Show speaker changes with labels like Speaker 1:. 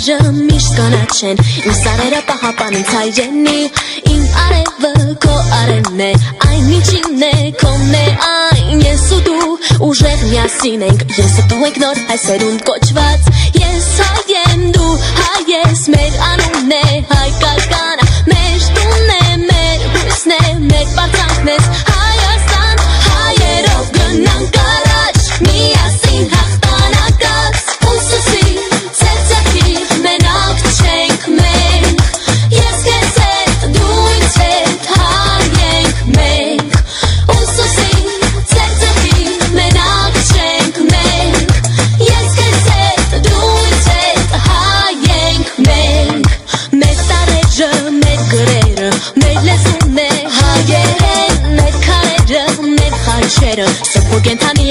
Speaker 1: տարեջը միշտ կանաչեն Իմ սարերը պահապանին ցայջենի Իմ արևը քո արևն է Այն ինչին է քոն է այն Ես ու դու ուժեղ միասին ենք Ես ու դու ենք նոր հայսերուն կոչված Ես հայ եմ դու հայ ես Մեր անունն է հայկական Մեր տունն է մեր հույսն է Մեր պարծանքն ես Հայաստան Հայերով գնանք առաջ Միասին հաղթանակած Ուսուսի ծերծակի մենակ չենք մենք Ես քեզ հետ դու ինձ հետ հայ ենք մենք Ուսուսի ծերծակի մենակ չենք մենք Ես քեզ հետ դու ինձ հետ հայ ենք մենք Մեր տարեջը, մեր գրերը, մեր լեզուն է հայերեն Մեր քարերը, մեր խաչերը, սրբու կենթանի